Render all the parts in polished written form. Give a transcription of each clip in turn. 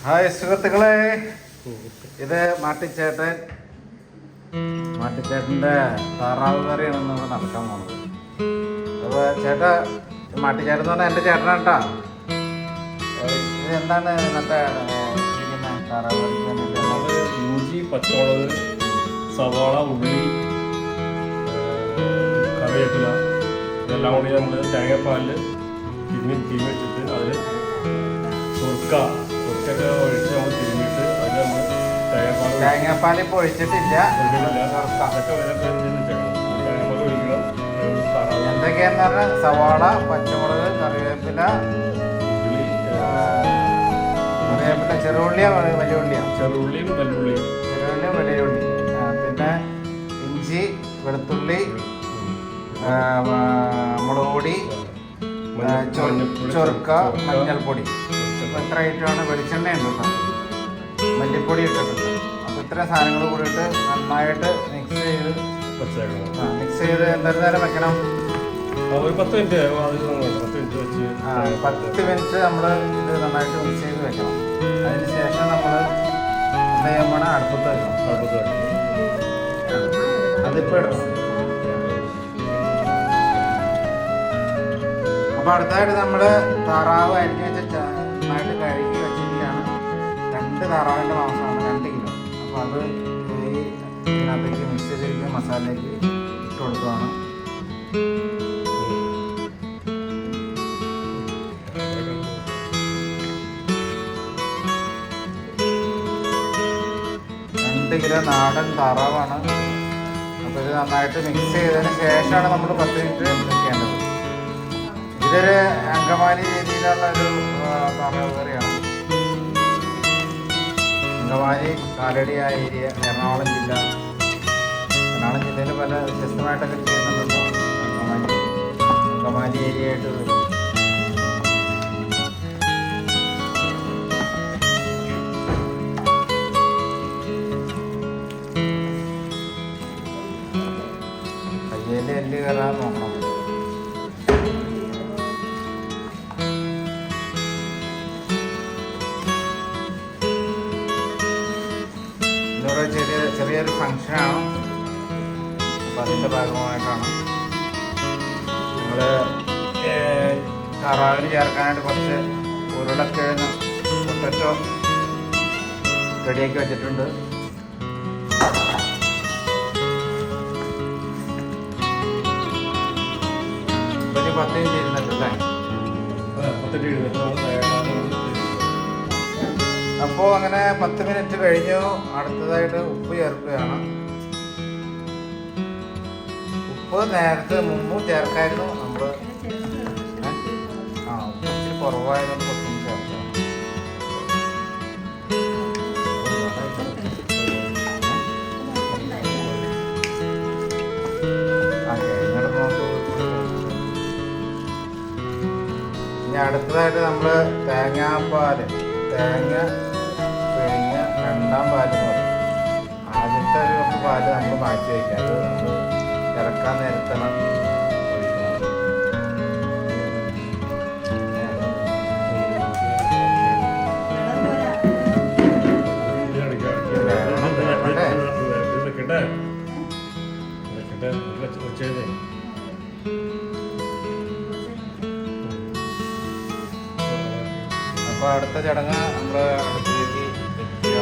Hi സുഹൃത്തുക്കളെ, ഇത് മാട്ടിച്ചേട്ടൻ്റെ താറാവ് കറിയാണ് നമ്മൾ നടക്കാൻ പോകുന്നത്. അപ്പോൾ ചേട്ടാ, മാട്ടിച്ചേട്ടൻ എന്ന് പറഞ്ഞാൽ എൻ്റെ ചേട്ടനാണ് കേട്ടോ. ഇത് എന്താണ് ഇന്നത്തെ താറാവ് കറിക്ക് വേണ്ടിയിട്ട്? ഇഞ്ചി, പച്ചമുളക്, സവാള, ഉള്ളി, കറിവേപ്പില ഇതെല്ലാം കൂടി നമ്മൾ തേങ്ങാപ്പാലിൽ തിരുമ്മി വെച്ചിട്ട് അതിൽ ചൊറുക്കൊക്കെ ഒഴിച്ച് നമ്മൾ തിരുമ്മിയിട്ട് അതിൽ നമ്മൾ തേങ്ങാപ്പാൽ ഇപ്പോൾ ഒഴിച്ചിട്ടില്ല. എന്തൊക്കെയാന്ന് പറഞ്ഞാൽ സവാള, പച്ചമുളക്, കറിവേപ്പില, ചെറുള്ളിയും വലിയ ഉള്ളിയും, വലിയ ഉള്ളി, പിന്നെ ഇഞ്ചി, വെളുത്തുള്ളി, മുളക് പൊടി, ചൊറുക്ക, മഞ്ഞൾപ്പൊടി. ഇത്ര ഐറ്റമാണ്. വെളിച്ചെണ്ണ ഉണ്ട് കേട്ടോ, മല്ലിപ്പൊടി ഇട്ടിട്ടുണ്ട്. അപ്പോൾ ഇത്രയും സാധനങ്ങൾ കൂടിയിട്ട് നന്നായിട്ട് മിക്സ് ചെയ്ത് എന്തൊരു നേരം വെക്കണം? ഒരു 10 മിനിറ്റ് വെച്ച് 10 മിനിറ്റ് നമ്മൾ ഇത് നന്നായിട്ട് മിക്സ് ചെയ്ത് വെക്കണം. അതിന് ശേഷം നമ്മൾ എന്ത് ചെയ്യാൻ പോകണം? അടുപ്പത്ത് വെക്കണം. അതിപ്പോൾ എടുക്കണം. അപ്പോൾ അടുത്തായിട്ട് നമ്മൾ താറാവ് അരിഞ്ഞ് വെച്ച നന്നായിട്ട് കഴുകി വെച്ചിട്ടാണ്. 2 താറാവിൻ്റെ മാംസമാണ്, 2 കിലോ. അപ്പോൾ അത് ഇതിനകത്തേക്ക് മിക്സ് ചെയ്തിരിക്കുന്ന മസാലയിലേക്ക് ഇട്ട് കൊടുക്കുകയാണ്. കിലോ നാടൻ താറാവാണ്. അപ്പോൾ ഇത് നന്നായിട്ട് മിക്സ് ചെയ്തതിന് ശേഷമാണ് നമ്മൾ 10 മിനിറ്റ് വെക്കേണ്ടത്. ഇതൊരു അങ്കമാലി രീതിയിലുള്ള ഒരു താറാവ് കറിയാണ്. അങ്കമാലി, കാലടി ആ ഏരിയ, എറണാകുളം ജില്ലയിൽ പല വ്യത്യസ്തമായിട്ടൊക്കെ ചെയ്യുന്നുണ്ടല്ലോ. അങ്കമാലി ഏരിയ ആയിട്ട് വരും. എല്ല് കയറാൻ നോക്കണം. ഇന്നിവിടെ ചെറിയൊരു ഫങ്ഷനാണ്. അപ്പം അതിൻ്റെ ഭാഗമായിട്ടാണ് നമ്മൾ താറാവിന് ചേർക്കാനായിട്ട് കുറച്ച് ഉരുളക്കിഴങ്ങ്, പൊട്ടറ്റോ റെഡിയാക്കി വെച്ചിട്ടുണ്ട്. ഒരു 10 മിനിറ്റ് ഇരുന്നിട്ടല്ലേ? അപ്പോൾ അങ്ങനെ 10 മിനിറ്റ് കഴിഞ്ഞു. അടുത്തതായിട്ട് ഉപ്പ് ചേർക്കുകയാണ്. ഉപ്പ് നേരത്തെ മുമ്പും ചേർക്കായിരുന്നു നമ്മൾ. ഉപ്പ് ഇച്ചിരി കുറവായതുകൊണ്ട് കുറച്ചും ചേർക്കണം. ഇനി അടുത്തതായിട്ട് നമ്മൾ തേങ്ങ പിഴിഞ്ഞ 2ാം പാല് എന്ന് പറയും. ആദ്യത്തെ ഒരു കപ്പ് പാല് നമ്മൾ മാറ്റി വയ്ക്കുക. അത് നമ്മൾ ഇറക്കാൻ നേരത്താണ് അപ്പോൾ അടുത്ത ചടങ്ങ് നമ്മൾ അടുത്തേക്ക് വെക്കുക.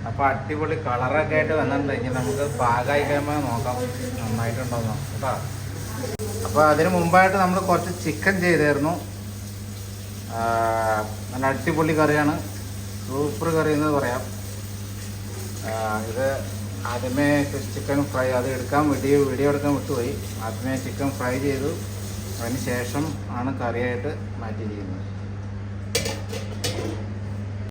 അപ്പോൾ അടിപൊളി കളറൊക്കെ ആയിട്ട് വന്നിട്ടുണ്ടെങ്കിൽ നമുക്ക് പാകമായി കഴിയുമ്പോൾ നോക്കാം നന്നായിട്ടുണ്ടോന്നോ കേട്ടോ. അപ്പോൾ അതിന് മുമ്പായിട്ട് നമ്മൾ കുറച്ച് ചിക്കൻ ചെയ്തായിരുന്നു. നല്ല അടിപൊളി കറിയാണ്, സൂപ്പർ കറി എന്ന് പറയാം. ഇത് ആദ്യമേ ചിക്കൻ ഫ്രൈ വീഡിയോ എടുക്കാൻ വിട്ടുപോയി. ആദ്യമേ ചിക്കൻ ഫ്രൈ ചെയ്തു, അതിന് ശേഷം ആണ് കറിയായിട്ട് മാറ്റിയിരിക്കുന്നത്.